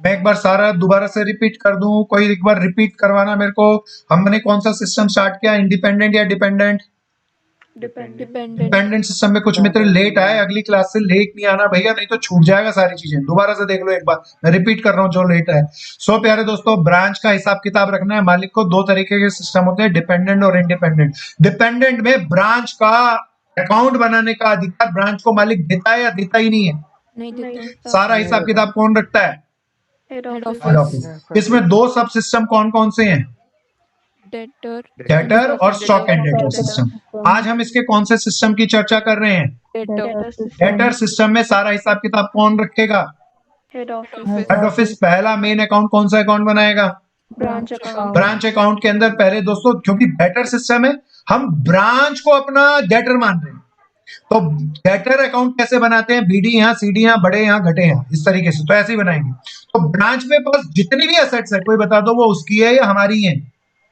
मैं एक बार सारा दोबारा से रिपीट कर दूं, कोई एक बार रिपीट करवाना मेरे को। हमने कौन सा सिस्टम स्टार्ट किया, इंडिपेंडेंट या डिपेंडेंट? डिपेंडेंट सिस्टम में कुछ मित्र लेट आए, अगली क्लास से लेट नहीं आना भैया, नहीं तो छूट जाएगा सारी चीजें। दोबारा से देख लो एक बार, मैं रिपीट कर रहा हूँ जो लेट है। सो प्यारे दोस्तों, ब्रांच का हिसाब किताब रखना है मालिक को। दो तरीके के सिस्टम होते हैं, डिपेंडेंट और इंडिपेंडेंट। डिपेंडेंट में ब्रांच का अकाउंट बनाने का अधिकार ब्रांच को मालिक देता है या देता ही नहीं है? नहीं देता। सारा हिसाब किताब कौन रखता है? Head head office. ऑफिस। इसमें दो सब सिस्टम कौन कौन से हैं? डेटर और स्टॉक एंड डेटर सिस्टम। आज हम इसके कौन से सिस्टम की चर्चा कर रहे हैं? डेटर सिस्टम में सारा हिसाब किताब कौन रखेगा? Head office. Head office. पहला मेन अकाउंट कौन सा अकाउंट बनाएगा? Branch account. ब्रांच अकाउंट के अंदर पहले दोस्तों, क्योंकि डेटर सिस्टम है, हम ब्रांच को अपना डेटर मान रहे हैं, तो डेटर अकाउंट कैसे बनाते हैं? बीडी यहाँ, सीडी यहाँ, बड़े यहाँ, घटे यहाँ, इस तरीके से तो ऐसे ही बनाएंगे। तो ब्रांच में पास जितनी भी एसेट्स है, कोई बता दो वो उसकी है या हमारी है?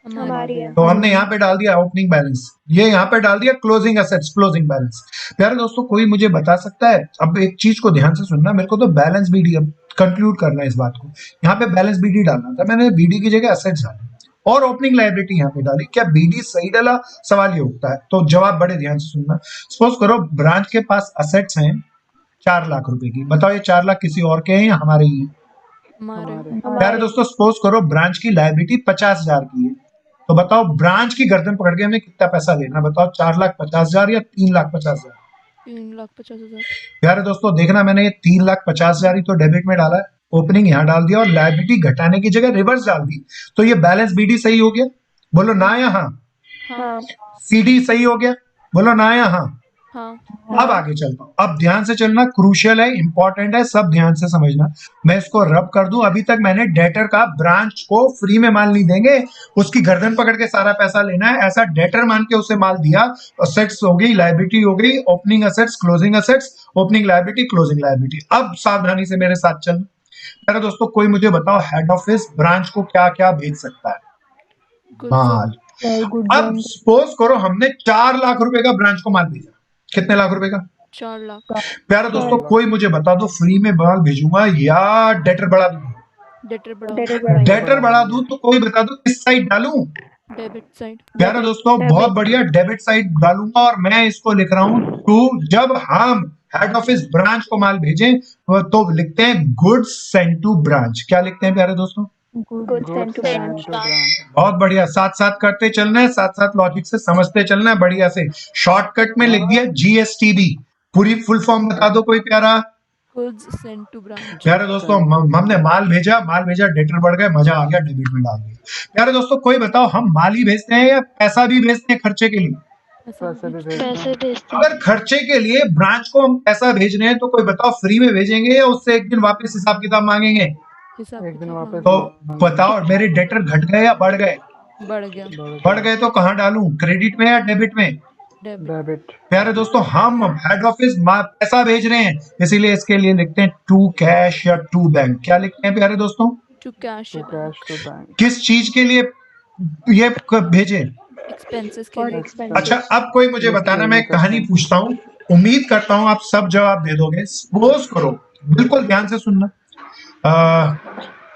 हमारी है। तो हमने यहाँ पे डाल दिया ओपनिंग बैलेंस, ये यहाँ पे डाल दिया क्लोजिंग एसेट्स, क्लोजिंग बैलेंस। प्यारे दोस्तों, कोई मुझे बता सकता है, अब एक चीज को ध्यान से सुनना, मेरे को तो बैलेंस बीडी अब कंक्लूड करना है इस बात को। यहाँ पे बैलेंस बीडी डालना था, मैंने बीडी की जगह एसेट्स डाली और ओपनिंग लायबिलिटी यहाँ पे डाली। क्या बीडी सही डाला? सवाल ये उठता है, तो जवाब बड़े ध्यान से सुनना। सपोज करो ब्रांच के पास असेट्स हैं 4 लाख रुपए की, बताओ ये 4 लाख किसी और के हैं या हमारे ही हैं? प्यारे दोस्तों, सपोज करो ब्रांच की लायबिलिटी 50,000 की है, तो बताओ ब्रांच की गर्दन पकड़ के हमें कितना पैसा लेना? बताओ 4,50,000 या 3,50,000? 3,50,000। प्यारे दोस्तों देखना, मैंने ये 3,50,000 ही तो डेबिट में डाला है, ओपनिंग यहाँ डाल दिया और लायबिलिटी घटाने की जगह रिवर्स डाल दी, तो ये बैलेंस बीडी सही हो गया? बोलो ना या हाँ? हाँ। सीडी सही हो गया? बोलो ना या हाँ? हाँ। अब आगे चलता हूं, अब ध्यान से चलना, क्रूशियल है, इंपॉर्टेंट है, सब ध्यान से समझना। मैं इसको रब कर दूं, अभी तक मैंने डेटर का ब्रांच को फ्री में माल नहीं देंगे, उसकी गर्दन पकड़ के सारा पैसा लेना है, ऐसा डेटर मान के उसे माल दिया। असेट्स हो गई, लायबिलिटी हो गई, opening assets, closing assets, opening liability, closing liability. अब सावधानी से मेरे साथ चलना। मेरे दोस्तों, कोई मुझे बताओ हेड ऑफिस ब्रांच को क्या क्या भेज सकता है? माल। अब सपोज करो हमने 4 लाख रुपए का ब्रांच को माल भेजा, कितने लाख रुपए का? 4 लाख। प्यारे दोस्तों, कोई मुझे बता दो फ्री में माल भेजूंगा या डेटर बढ़ा दूं? डेटर बढ़ा दूं, तो कोई बता दो किस साइड डालूं? Debit side. प्यारे दोस्तों, बहुत बढ़िया, डेबिट साइड डालूंगा और मैं इसको लिख रहा हूं टू। जब हम हेड ऑफिस ब्रांच को माल भेजें तो लिखते हैं गुड्स सेंट टू ब्रांच। क्या लिखते हैं प्यारे दोस्तों? बहुत बढ़िया, साथ साथ करते चलना है, साथ साथ लॉजिक से समझते चलना है, बढ़िया से। शॉर्टकट में लिख दिया जीएसटीबी। पूरी फुल फॉर्म बता दो कोई प्यारा। Goods sent to branch. प्यारे दोस्तों, हमने माल भेजा, डेटर बढ़ गए, मजा आ गया, डेबिट में डाल दिया। प्यारे दोस्तों, कोई बताओ हम माल ही भेजते हैं या पैसा भी भेजते हैं खर्चे के लिए? पैसे भेजते हैं। अगर खर्चे के लिए ब्रांच को हम पैसा भेज रहे हैं, तो कोई बताओ फ्री में भेजेंगे या उससे एक दिन वापस हिसाब किताब मांगेंगे? एक दिन वापस। तो बताओ मेरे डेटर घट गए या बढ़ गए? बढ़ गया। बढ़ गए तो कहाँ डालूं, क्रेडिट में या डेबिट में? डेबिट। प्यारे दोस्तों, हम हेड ऑफिस पैसा भेज रहे हैं, इसीलिए इसके लिए लिखते हैं टू कैश या टू बैंक। क्या लिखते हैं प्यारे दोस्तों? To cash to bank. किस चीज के लिए ये भेजे? एक्सपेंसेस के लिए। अच्छा, अब कोई मुझे बताना, मैं कहानी पूछता हूँ, उम्मीद करता हूँ आप सब जवाब दे दोगे। सपोज करो, बिल्कुल ध्यान से सुनना,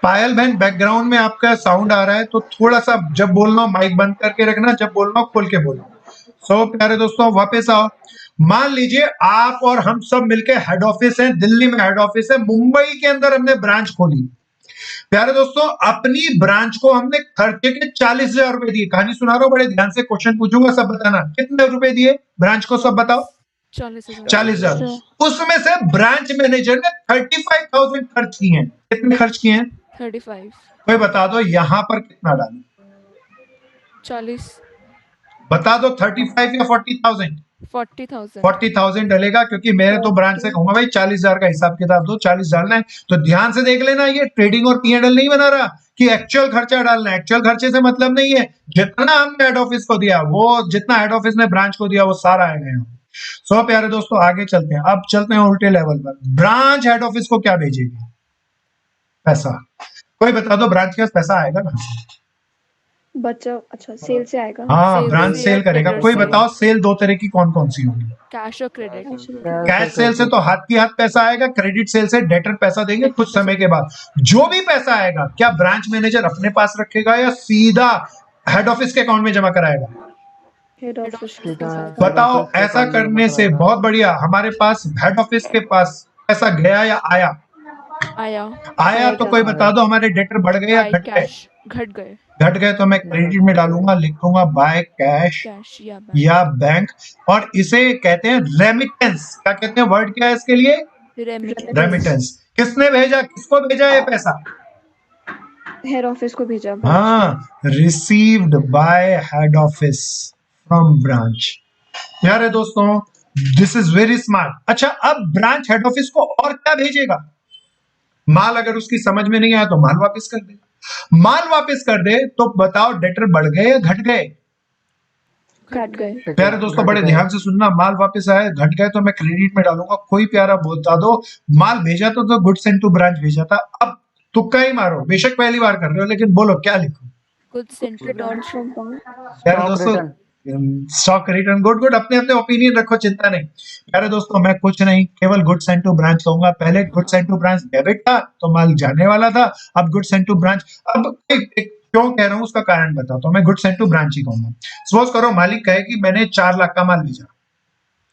पायल बहन बैकग्राउंड में आपका साउंड आ रहा है, तो थोड़ा सा जब बोलना हो माइक बंद करके रखना, जब बोलना हो खोल के बोलना। सो प्यारे दोस्तों, वापस आओ। मान लीजिए आप और हम सब मिलके हेड ऑफिस है, दिल्ली में हेड ऑफिस है, मुंबई के अंदर हमने ब्रांच खोली। प्यारे दोस्तों, अपनी ब्रांच को हमने खर्चे के 40,000 रुपए दिए। कहानी सुना रहा हूं, बड़े ध्यान से क्वेश्चन पूछूंगा, सब बताना। कितने रुपए दिए ब्रांच को, सब बताओ। 40,000। उसमें से ब्रांच मैनेजर ने 35,000 खर्च किए हैं। कितने खर्च किए हैं? 35। कोई बता दो यहाँ पर कितना डालूं? 40। बता दो 35 या 40,000? 40,000। 40,000 डलेगा, क्योंकि मैं तो ब्रांच से कहूंगा भाई 40,000 का हिसाब किताब दो, 40 डालना है। तो ध्यान से देख लेना, ये ट्रेडिंग और पीएनएल नहीं बना रहा कि एक्चुअल खर्चा डालना है। एक्चुअल खर्चे से मतलब नहीं है, जितना हमने हेड ऑफिस को दिया, वो जितना हेड ऑफिस ने ब्रांच को दिया, वो सारा आएगा यहाँ। सो प्यारे दोस्तों, आगे चलते हैं। अब चलते हैं उल्टे लेवल पर। ब्रांच हेड ऑफिस को क्या भेजेगी? पैसा। कोई बता दो ब्रांच के पास पैसा आएगा ना? बचा, अच्छा सेल से आएगा। हाँ, सेल ब्रांच से सेल या करेगा। क्रेडिट कोई से। बताओ सेल दो तरह की कौन कौन सी होगी? कैश और क्रेडिट। कैश सेल से तो हाथ की हाथ पैसा आएगा, क्रेडिट सेल से डेटर पैसा देंगे डेटर कुछ पैसा समय के बाद। जो भी पैसा आएगा क्या ब्रांच मैनेजर अपने पास रखेगा या सीधा हेड ऑफिस के अकाउंट में जमा कराएगा? हेड ऑफिस के सीधा पास। हेड बताओ, ऑफिस के ऐसा अकाउंट में जमा करने से कराएगा। बहुत बढ़िया, हमारे पास हेड ऑफिस के पास पैसा गया या आया? आया। आया तो कोई बता दो हमारे डेटर बढ़ गए या बाय घट गए? कैश घट गए। घट गए तो मैं क्रेडिट में डालूंगा, लिखूंगा बाय कैश कैश या बैंक। या बैंक। और इसे कहते हैं रेमिटेंस। क्या कहते हैं? वर्ड क्या है इसके लिए? रेमिटेंस। रेमिटेंस। किसने भेजा, किसको भेजा ये पैसा? हेड ऑफिस को भेजा। हाँ, received by head office from branch. प्यारे दोस्तों, दिस इज वेरी स्मार्ट। अच्छा, अब ब्रांच हेड ऑफिस को और क्या भेजेगा? माल अगर उसकी समझ में नहीं आया तो माल वापस कर दे। माल वापस कर दे तो बताओ डेटर बढ़ गए या घट गए? घट गए। प्यारे दोस्तों, बड़े ध्यान से सुनना। माल वापस आए, घट गए तो मैं क्रेडिट में डालूंगा। कोई प्यारा बता दो, माल भेजा तो गुड्स सेंट टू ब्रांच भेजा था। अब तुक्का ही मारो, बेशक पहली बार कर रहे हो, लेकिन बोलो क्या लिखो? Goods sent to branch. प्यारे दोस्तों, स्टॉक रिटर्न। गुड गुड, अपने अपने ओपिनियन रखो, चिंता नहीं। प्यारे दोस्तों, मैं कुछ नहीं, केवल गुड्स सेंट टू ब्रांच कहूंगा। पहले goods sent to branch debit था तो माल जाने वाला था, अब गुड्स सेंट टू ब्रांच। अब क्यों कह रहा हूं उसका कारण बताता हूं। मैं गुड्स सेंट टू ब्रांच ही कहूंगा। सपोज करो मालिक कहे कि मैंने 4 लाख का माल भेजा,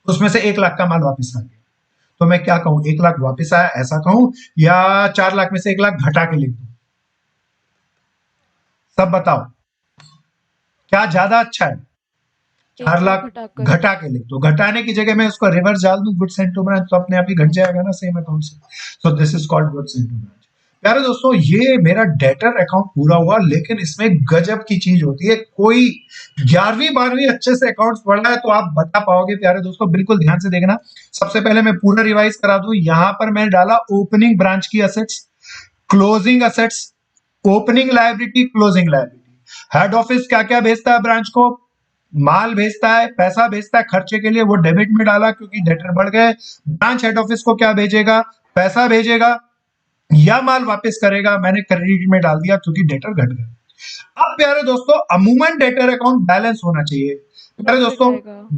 उसमें से 1 लाख का माल वापस आ गया, तो मैं क्या कहूं? 1 लाख वापस आया ऐसा कहूं या 4 लाख में से 1 लाख घटा के लिख दूं? सब बताओ क्या ज्यादा अच्छा है? 4 लाख घटा के लिख दो। घटाने की जगह मैं उसको रिवर्स डाल दूं गुड्स सेंट टू ब्रांच, तो अपने आप ही घट जाएगा ना सेम अकाउंट से। So this is called goods sent to branch. प्यारे दोस्तों, ये मेरा डेटर अकाउंट पूरा हुआ, लेकिन इसमें गजब की चीज होती है। कोई 11वीं 12वीं अच्छे से अकाउंट्स पढ़ा है तो आप बता पाओगे। प्यारे दोस्तों, बिल्कुल ध्यान से देखना। सबसे पहले मैं पूरा रिवाइज करा दूं। यहां पर मैंने डाला ओपनिंग ब्रांच की assets, closing assets, opening liability, closing liability. Head office क्या क्या भेजता है ब्रांच को? माल भेजता है, पैसा भेजता है खर्चे के लिए, वो डेबिट में डाला क्योंकि डेटर बढ़ गए। ब्रांच हेड ऑफिस को क्या भेजेगा? पैसा भेजेगा या माल वापस करेगा? मैंने क्रेडिट में डाल दिया क्योंकि डेटर घट गए। अब प्यारे दोस्तों, अमूमन डेटर अकाउंट बैलेंस होना चाहिए। प्यारे दोस्तों,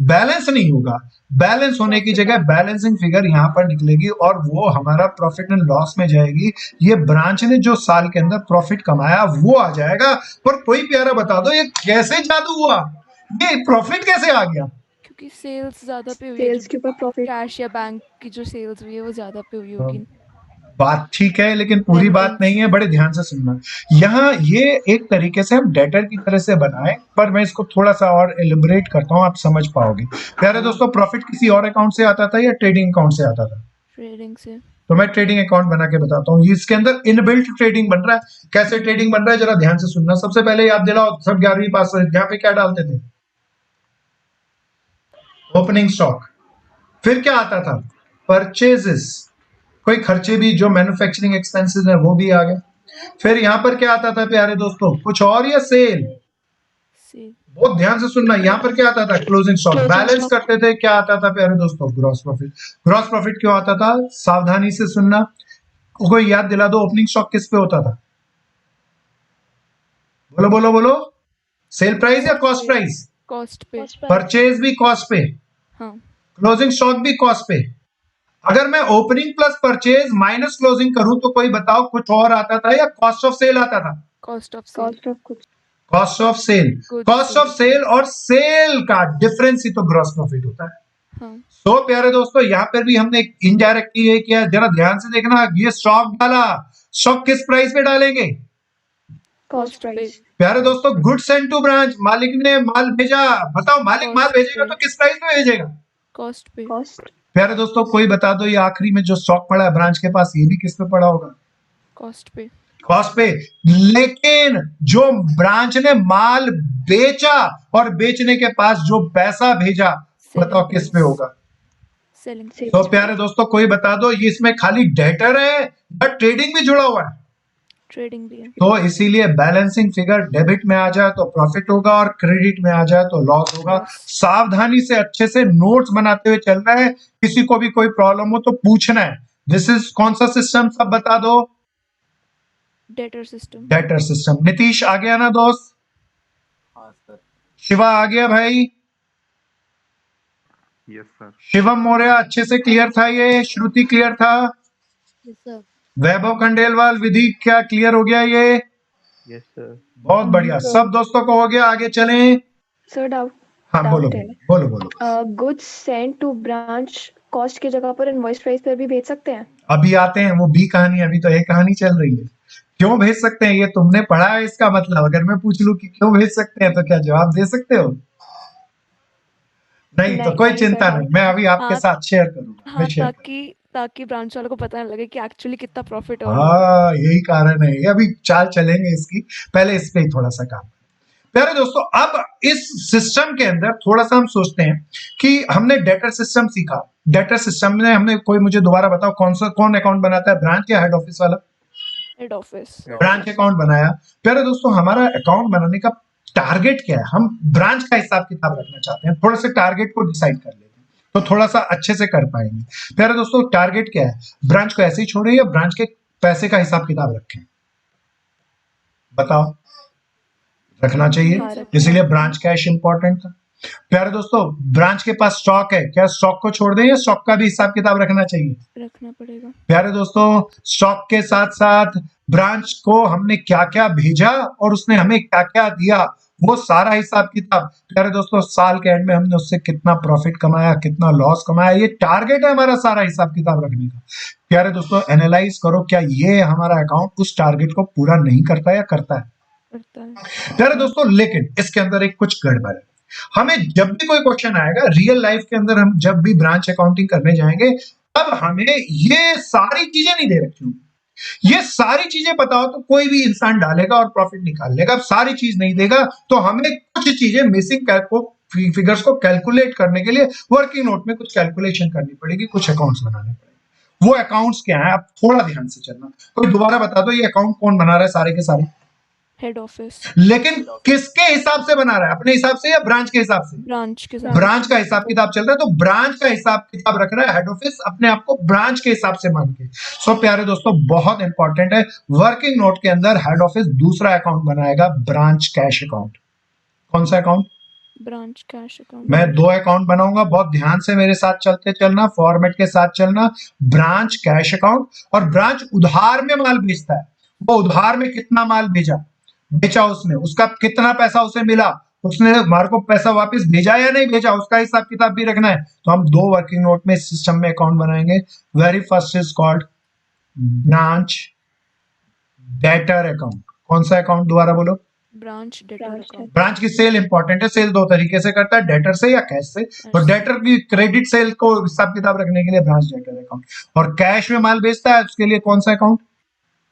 बैलेंस नहीं होगा। बैलेंस होने की जगह बैलेंसिंग फिगर यहां पर निकलेगी और वो हमारा प्रॉफिट एंड लॉस में जाएगी। ये ब्रांच ने जो साल के अंदर प्रॉफिट कमाया वो आ जाएगा। पर कोई प्यारा बता दो, ये कैसे जादू हुआ? ये प्रॉफिट कैसे आ गया? क्योंकि सेल्स ज्यादा पे हुई है। सेल्स के ऊपर प्रॉफिट। कैश या बैंक की जो सेल्स हुई है वो ज्यादा पे हुई होगी। बात ठीक है, लेकिन पूरी बात नहीं है। बड़े ध्यान से सुनना। यहाँ ये एक तरीके से हम डेटर की तरह से बनाए, पर मैं इसको थोड़ा सा और एलिब्रेट करता हूँ, आप समझ पाओगे। प्यारे दोस्तों, प्रॉफिट किसी और अकाउंट से आता था या ट्रेडिंग अकाउंट से आता था? ट्रेडिंग से। तो मैं ट्रेडिंग अकाउंट बना के बताता हूँ। इसके अंदर इनबिल्ट ट्रेडिंग बन रहा है। कैसे ट्रेडिंग बन रहा है, जरा ध्यान से सुनना। सबसे पहले याद दिलाओ, सब 11वीं पास यहाँ पे क्या डालते थे? Opening stock. फिर क्या आता था? परचेजेस। कोई खर्चे भी जो मैन्युफैक्चरिंग एक्सपेंसेस है वो भी आ गए। फिर यहां पर क्या आता था प्यारे दोस्तों? कुछ और या सेल? बहुत ध्यान से सुनना। यहां पर क्या आता था? Closing stock. बैलेंस करते थे, क्या आता था प्यारे दोस्तों? Gross profit. ग्रॉस प्रॉफिट क्यों आता था? सावधानी से सुनना। कोई याद दिला दो, ओपनिंग स्टॉक किस पे होता था? बोलो बोलो बोलो। सेल प्राइस या कॉस्ट प्राइस? कॉस्ट पे। परचेज भी कॉस्ट पे, हाँ। क्लोजिंग स्टॉक भी कॉस्ट पे। अगर मैं opening plus purchase minus closing करूं तो कोई बताओ कुछ और आता था या कॉस्ट ऑफ सेल आता था? कॉस्ट ऑफ कुछ। Cost of sale. Cost of sale और सेल का डिफरेंस ही तो ग्रॉस प्रॉफिट होता है। हाँ। तो प्यारे दोस्तों, यहाँ पर भी हमने इनडायरेक्टली ये किया। जरा ध्यान से देखना। ये स्टॉक डाला, स्टॉक किस प्राइस पे डालेंगे? Cost price. प्यारे दोस्तों, गुड्स सेंट टू ब्रांच, मालिक ने माल भेजा। बताओ, मालिक माल भेजेगा तो किस प्राइस पे भेजेगा? कॉस्ट पे। प्यारे दोस्तों, कोई बता दो, ये आखिरी में जो स्टॉक पड़ा है ब्रांच के पास, ये भी किस पे पड़ा होगा? कॉस्ट पे। कॉस्ट पे। लेकिन जो ब्रांच ने माल बेचा और बेचने के पास जो पैसा भेजा, बताओ किस पे होगा? सेलिंग। तो प्यारे दोस्तों, कोई बता दो, ये इसमें खाली डेटर है या ट्रेडिंग भी जुड़ा हुआ है? ट्रेडिंग भी है। तो इसीलिए बैलेंसिंग फिगर डेबिट में आ जाए तो प्रॉफिट होगा और क्रेडिट में आ जाए तो लॉस होगा। सावधानी से अच्छे से नोट्स बनाते हुए चल रहे हैं। किसी को भी कोई प्रॉब्लम हो तो पूछना है। दिस इज कौन सा सिस्टम, सब बता दो? Data system. Data system. Nitish आ गया ना दोस्त? हाँ सर। शिवा आ गया भाई? Yes sir. शिवम मौर्य अच्छे से क्लियर था? ये श्रुति क्लियर था? Yes sir. वैभव खंडेलवाल विधि क्या क्लियर हो गया ये? Yes sir. बहुत बढ़िया, सब दोस्तों को हो गया, आगे चलें। सर डाउट हाँ बोलो है। बोलो बोलो। Goods send to branch cost की जगह पर इनवॉइस प्राइस पर भी भेज सकते हैं? अभी आते हैं, वो बी कहानी, अभी तो एक कहानी चल रही है। क्यों भेज सकते हैं ये तुमने पढ़ा है, इसका मतलब अगर मैं पूछ लूं कि क्यों भेज सकते हैं तो क्या जवाब दे सकते हो? नहीं तो कोई नहीं चिंता सर, नहीं, मैं अभी आपके हाँ, साथ शेयर करूंगा। मैं हाँ, शेयर ताकि ब्रांच वालों को पता न लगे कि एक्चुअली कितना प्रॉफिट करूंगा। अर्न हो रहा है। हाँ यही कारण है, ये अभी चाल चलेंगे इसकी, पहले इस पे ही थोड़ा सा काम। प्यारे दोस्तों, अब इस सिस्टम के अंदर थोड़ा सा हम सोचते हैं कि हमने डेटर सिस्टम सीखा। डेटर सिस्टम में हमने, कोई मुझे दोबारा बताओ, कौन अकाउंट बनाता है, ब्रांच या हेड ऑफिस वाला? Head office. ब्रांच अकाउंट बनाया। प्यारे दोस्तों, हमारा अकाउंट बनाने का टारगेट क्या है? हम ब्रांच का हिसाब किताब रखना चाहते हैं, थोड़ा सा टारगेट को डिसाइड कर लेते हैं तो थोड़ा सा अच्छे से कर पाएंगे। प्यारे दोस्तों, टारगेट क्या है? ब्रांच को ऐसे ही छोड़े या ब्रांच के पैसे का हिसाब किताब रखें? बताओ। रखना चाहिए, इसीलिए ब्रांच कैश इंपॉर्टेंट था। प्यारे दोस्तों, ब्रांच के पास स्टॉक है, क्या स्टॉक को छोड़ दें या स्टॉक का भी हिसाब किताब रखना चाहिए? रखना पड़ेगा। प्यारे दोस्तों, स्टॉक के साथ साथ ब्रांच को हमने क्या क्या भेजा और उसने हमें क्या क्या दिया, वो सारा हिसाब किताब। प्यारे दोस्तों, साल के एंड में हमने उससे कितना प्रॉफिट कमाया, कितना लॉस कमाया, ये टारगेट है हमारा सारा हिसाब किताब रखने का। प्यारे दोस्तों, एनालाइज करो, क्या ये हमारा अकाउंट उस टारगेट को पूरा नहीं करता या करता है? करता है। प्यारे दोस्तों, लेकिन इसके अंदर एक कुछ गड़बड़ है। हमें जब भी कोई क्वेश्चन आएगा रियल लाइफ के अंदर, हम जब भी ब्रांच अकाउंटिंग करने जाएंगे, तब हमें ये सारी चीजें नहीं दे रखी होंगी। ये सारी चीजें पता हो तो कोई भी इंसान डालेगा और प्रॉफिट निकाल लेगा। अब सारी चीज नहीं देगा तो हमें कुछ चीजें मिसिंग फिगर्स को कैलकुलेट करने के लिए वर्किंग नोट में कुछ कैलकुलेशन करनी पड़ेगी, कुछ अकाउंट्स बनाने पड़ेंगे। वो अकाउंट्स क्या है, आप थोड़ा ध्यान से चलना। कोई दोबारा बता दो, ये अकाउंट कौन बना रहा है सारे के सारे? Head office. लेकिन किसके हिसाब से बना रहा है, अपने हिसाब से या ब्रांच के हिसाब से? ब्रांच के साथ। ब्रांच का हिसाब किताब चल रहा है, तो ब्रांच का हिसाब किताब रख रहा है हेड ऑफिस, अपने आप को ब्रांच के हिसाब से मान के। सो प्यारे दोस्तों, बहुत इंपॉर्टेंट है, वर्किंग नोट के अंदर हेड ऑफिस दूसरा अकाउंट बनाएगा, ब्रांच कैश अकाउंट। कौन सा अकाउंट? Branch cash account. मैं दो अकाउंट बनाऊंगा, बहुत ध्यान से मेरे साथ चलते चलना, फॉर्मेट के साथ चलना। ब्रांच कैश अकाउंट, और ब्रांच उधार में माल बेचता है, वो उधार में कितना माल बेचा उसने, उसका कितना पैसा उसे मिला, उसने हमारे को पैसा वापस भेजा या नहीं भेजा, उसका हिसाब किताब भी रखना है। तो हम दो वर्किंग नोट में सिस्टम में अकाउंट बनाएंगे। Very first is called branch debtor account. कौन सा अकाउंट, दोबारा बोलो? Branch debtor account. ब्रांच की सेल इंपॉर्टेंट है, सेल दो तरीके से करता है, डेटर से या कैश से। तो डेटर की क्रेडिट सेल को हिसाब किताब रखने के लिए ब्रांच डेटर अकाउंट, और कैश में माल बेचता है उसके लिए कौन सा अकाउंट?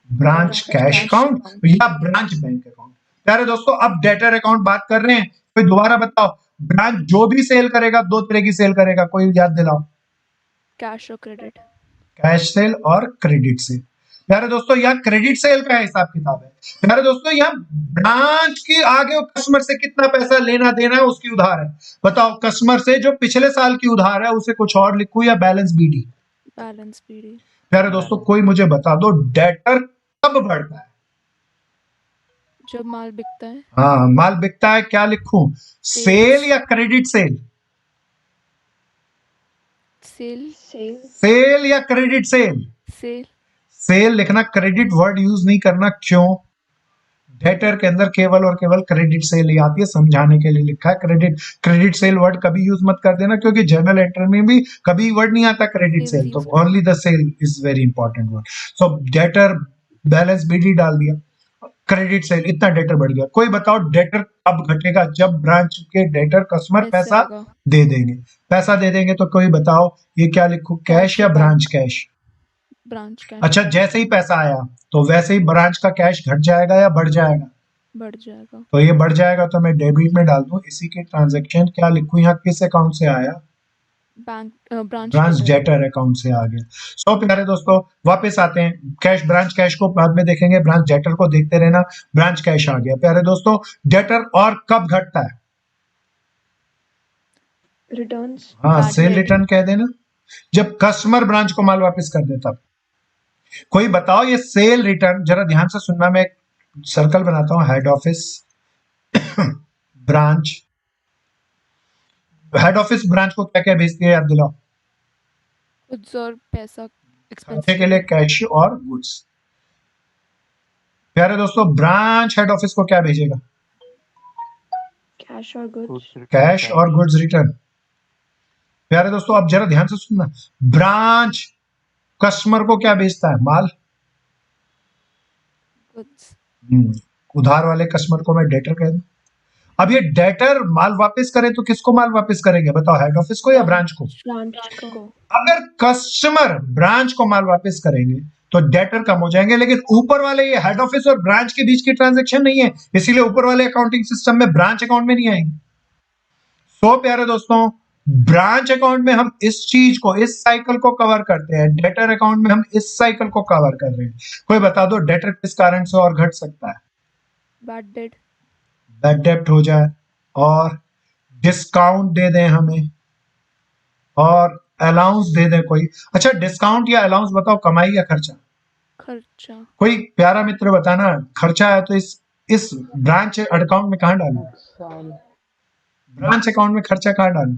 ब्रांच कैश अकाउंट या ब्रांच बैंक अकाउंट। प्यारे दोस्तों, अब डेटर अकाउंट बात कर रहे हैं, कोई दोबारा बताओ, ब्रांच जो भी सेल करेगा, दो तरह की सेल करेगा, कोई याद दिलाओ? कैश और क्रेडिट। कैश सेल और क्रेडिट सेल। प्यारे दोस्तों, यहाँ क्रेडिट सेल का हिसाब किताब है। प्यारे दोस्तों, यहाँ ब्रांच की आगे कस्टमर से कितना पैसा लेना देना है उसकी उधार है। बताओ, कस्टमर से जो पिछले साल की उधार है उसे कुछ और लिखूं या बैलेंस बीडी? Balance BD. प्यारे दोस्तों, कोई मुझे बता दो, डेटर कब बढ़ता है? जब माल बिकता है। हाँ, माल बिकता है, क्या लिखूं, सेल या क्रेडिट सेल? सेल। सेल या क्रेडिट सेल? सेल। सेल लिखना, क्रेडिट वर्ड यूज नहीं करना। क्यों? डेटर के अंदर केवल और केवल क्रेडिट सेल ही आती है, समझाने के लिए लिखा है क्रेडिट सेल वर्ड कभी यूज मत कर देना, क्योंकि जर्नल एंट्री में भी कभी वर्ड नहीं आता क्रेडिट सेल, तो only the sale is very important word. So debtor balance BD डाल दिया, क्रेडिट सेल, इतना डेटर बढ़ गया। कोई बताओ, डेटर कब घटेगा? जब ब्रांच के डेटर कस्टमर पैसा दे देंगे। पैसा दे देंगे तो कोई बताओ, ये क्या लिखूं, कैश या ब्रांच कैश? Branch cash. अच्छा, जैसे ही पैसा आया तो वैसे ही ब्रांच का कैश घट जाएगा या बढ़ जाएगा? बढ़ जाएगा। तो ये बढ़ जाएगा, तो मैं डेबिट में डाल दूं, इसी के ट्रांजैक्शन क्या लिखूं, यहाँ किस अकाउंट से आया? बैंक ब्रांच डेटर अकाउंट से आ गया। सो प्यारे दोस्तों, वापस आते हैं, कैश ब्रांच कैश को बाद में देखेंगे, ब्रांच डेटर को देखते रहना। ब्रांच कैश आ गया। प्यारे दोस्तों, डेटर और कब घटता है? रिटर्न्स। हाँ, सेल रिटर्न कह देना, जब कस्टमर ब्रांच को माल वापस कर देता। कोई बताओ, ये सेल रिटर्न, जरा ध्यान से सुनना, मैं एक सर्कल बनाता हूं, head office, branch, head office branch को क्या क्या भेजती है याद दिलाओ? गुड्स और पैसा, खर्चे एक्सपेंस। के लिए कैश और गुड्स। प्यारे दोस्तों, ब्रांच हेड ऑफिस को क्या भेजेगा? कैश और गुड्स। कैश और गुड्स रिटर्न। प्यारे दोस्तों, अब जरा ध्यान से सुनना, ब्रांच कस्टमर को क्या भेजता है? माल। गुड्स। उधार वाले कस्टमर को मैं डेटर कह दूं। अब ये डेटर माल वापस करे तो किसको माल वापस करेंगे बताओ, हेड ऑफिस को या ब्रांच को? ब्रांच को। अगर कस्टमर ब्रांच को माल वापस करेंगे तो डेटर कम हो जाएंगे, लेकिन ऊपर वाले ये हेड ऑफिस और ब्रांच के बीच की ट्रांजैक्शन नहीं है, इसीलिए ऊपर वाले अकाउंटिंग सिस्टम में ब्रांच अकाउंट में नहीं आएंगे। सो प्यारे दोस्तों, ब्रांच अकाउंट में हम इस चीज को, इस साइकिल को कवर करते हैं, डेटर अकाउंट में हम इस साइकिल को कवर कर रहे हैं। कोई बता दो डेटर किस कारण से और घट सकता है? Bad debt. बैड डेब्ट हो जाए, और डिस्काउंट दे दें हमें, और अलाउंस दे दें कोई। अच्छा, डिस्काउंट या अलाउंस बताओ, कमाई या खर्चा? खर्चा। कोई प्यारा मित्र बताना, खर्चा है तो इस ब्रांच अकाउंट में कहां डालूं? ब्रांच अकाउंट में खर्चा कहां डालूं?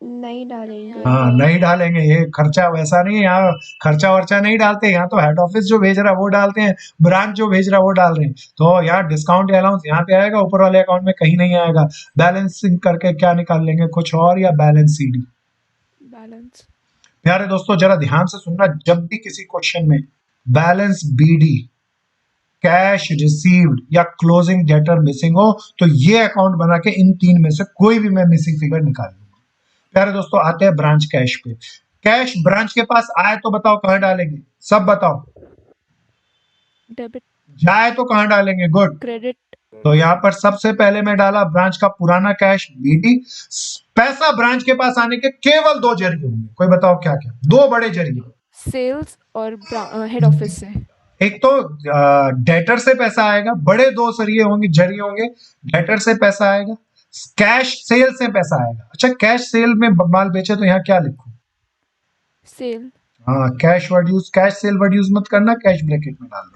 नहीं डालेंगे। हाँ, नहीं डालेंगे। ये खर्चा वैसा नहीं है, यहाँ खर्चा वर्चा नहीं डालते, यहाँ तो हेड ऑफिस जो भेज रहा है वो डालते हैं, ब्रांच जो भेज रहा है वो डाल रहे हैं। तो यहाँ डिस्काउंट या अलाउंस यहाँ पे आएगा, ऊपर वाले अकाउंट में कहीं नहीं आएगा। बैलेंसिंग करके क्या निकाल लेंगे, कुछ और या बैलेंस सीडी? बैलेंस। प्यारे दोस्तों, जरा ध्यान से सुनना, जब भी किसी क्वेश्चन में बैलेंस बीडी, कैश रिसीव्ड या क्लोजिंग डेटर मिसिंग हो तो ये अकाउंट बना के इन तीन में से कोई भी मैं मिसिंग फिगर निकाल लूंगा। प्यारे दोस्तों, आते हैं ब्रांच कैश पे। कैश ब्रांच के पास आए तो बताओ कहां डालेंगे? सब बताओ। डेबिट। जाए तो कहां डालेंगे? गुड। क्रेडिट। तो यहाँ पर सबसे पहले मैं डाला ब्रांच का पुराना कैश बीडी। पैसा ब्रांच के पास आने के केवल दो जरिए होंगे, कोई बताओ क्या क्या? दो बड़े जरिए। सेल्स और हेड ऑफिस से। एक तो डेटर से पैसा आएगा, बड़े दो जरिए होंगे। डेटर से पैसा आएगा, कैश सेल से पैसा आएगा। अच्छा, कैश सेल में माल बेचे तो यहाँ क्या लिखूं? सेल। हाँ, cash word use, cash cell word use मत करना, कैश ब्रैकेट में डाल दो।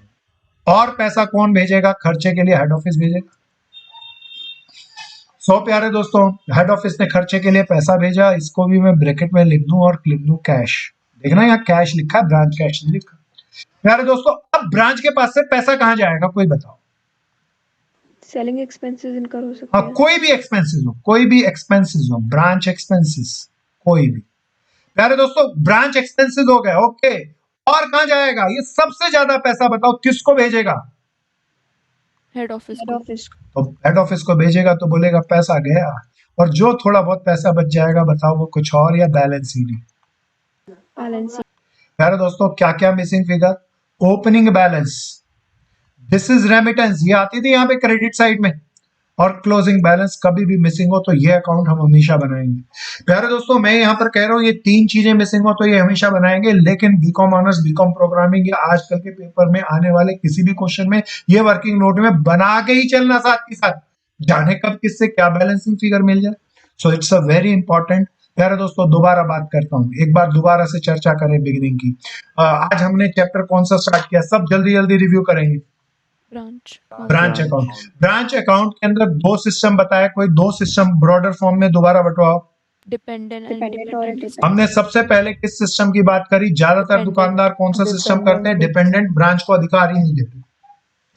और पैसा कौन भेजेगा? खर्चे के लिए हेड ऑफिस भेजेगा। सो प्यारे दोस्तों, हेड ऑफिस ने खर्चे के लिए पैसा भेजा, इसको भी मैं ब्रैकेट में लिख दूं और लिख दूं कैश। देखना यहाँ कैश लिखा है, ब्रांच कैश नहीं लिखा। प्यारे दोस्तों, अब ब्रांच के पास से पैसा कहां जाएगा, कोई बताओ? सेलिंग एक्सपेंसेस इनकर हो सकते हाँ, हैं। कोई भी एक्सपेंसेस हो, ब्रांच एक्सपेंसेस कोई भी। प्यारे दोस्तों, ब्रांच एक्सपेंसेस हो गए, ओके। और कहां जाएगा? ये सबसे ज्यादा पैसा बताओ किसको भेजेगा? Head office. तो हेड ऑफिस को भेजेगा तो बोलेगा पैसा गया, और जो थोड़ा बहुत पैसा बच जाएगा बताओ वो कुछ और या बैलेंस सीडी? प्यारे दोस्तों, क्या क्या missing figure? Opening balance, this is remittance, ये आती थी यहाँ पे क्रेडिट साइड में, और क्लोजिंग बैलेंस कभी भी मिसिंग हो तो ये अकाउंट हम हमेशा बनाएंगे। प्यारे दोस्तों, मैं यहाँ पर कह रहा हूँ ये तीन चीजें मिसिंग हो तो ये हमेशा बनाएंगे, लेकिन बीकॉम ऑनर्स, बीकॉम प्रोग्रामिंग या आजकल के पेपर में आने वाले किसी भी क्वेश्चन में ये वर्किंग नोट में बना के ही चलना, साथ के साथ जाने कब किससे क्या बैलेंसिंग फिगर मिल जाए। So it's a very important. प्यारे दोस्तों, दोबारा बात करता हूँ, एक बार दोबारा से चर्चा करें बिगिनिंग की। आज हमने चैप्टर कौन सा स्टार्ट किया, सब जल्दी जल्दी रिव्यू करेंगे। Branch account. ब्रांच अकाउंट के अंदर दो सिस्टम बताए, कोई दो सिस्टम ब्रॉडर फॉर्म में दोबारा बटवाओ। डिपेंडेंट। हमने सबसे पहले किस सिस्टम की बात करी? ज्यादातर दुकानदार कौन सा सिस्टम करते हैं? डिपेंडेंट। ब्रांच को अधिकार ही नहीं देते।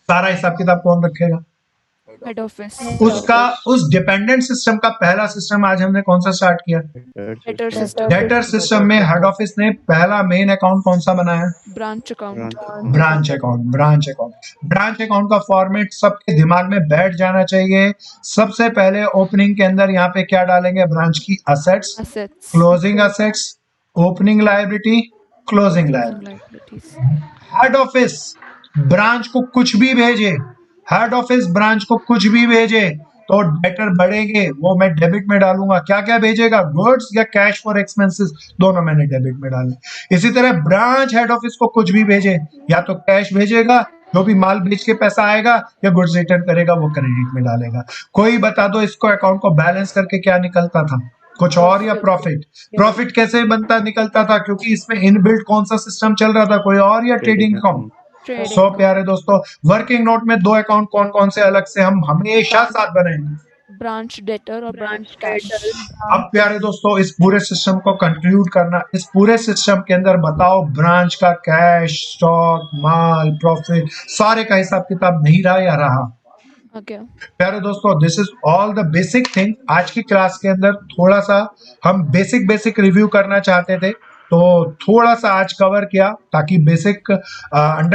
सारा हिसाब किताब कौन रखेगा? Head office. उस डिपेंडेंट सिस्टम का पहला सिस्टम आज हमने कौन सा स्टार्ट किया? डेटर सिस्टम में हेड ऑफिस ने पहला मेन अकाउंट कौन सा बनाया? Branch account. ब्रांच अकाउंट का फॉर्मेट सबके दिमाग में बैठ जाना चाहिए। सबसे पहले ओपनिंग के अंदर यहाँ पे क्या डालेंगे? ब्रांच की assets, closing assets, opening liability, closing liabilities. Head office branch को कुछ भी भेजे, हेड ऑफिस ब्रांच को कुछ भी भेजे तो डेटर बढ़ेंगे, वो मैं डेबिट में डालूंगा। क्या क्या भेजेगा? गुड्स या कैश फॉर एक्सपेंसेस, दोनों मैंने डेबिट में डाले। इसी तरह ब्रांच हेड ऑफिस को कुछ भी भेजे, या तो कैश भेजेगा, जो भी माल बेच के पैसा आएगा, या गुड्स रिटर्न करेगा वो क्रेडिट में डालेगा। कोई बता दो इसको अकाउंट को बैलेंस करके क्या निकलता था? कुछ और या प्रॉफिट? प्रॉफिट कैसे बनता निकलता था? क्योंकि इसमें इनबिल्ट कौन सा सिस्टम चल रहा था, कोई और या ट्रेडिंग अकाउंट? सो प्यारे दोस्तों, वर्किंग नोट में दो अकाउंट कौन कौन से अलग से हम हमेशा साथ बनाएंगे? ब्रांच डेटर और ब्रांच कैश। अब प्यारे दोस्तों इस पूरे सिस्टम को कंक्लूड करना, इस पूरे सिस्टम के अंदर बताओ ब्रांच का कैश, स्टॉक, माल, प्रॉफिट सारे का हिसाब किताब नहीं रहा या रहा? ओके प्यारे दोस्तों this is all the basic thing. आज की क्लास के अंदर थोड़ा सा हम बेसिक रिव्यू करना चाहते थे, तो थोड़ा सा आज कवर किया ताकि बेसिक अंडर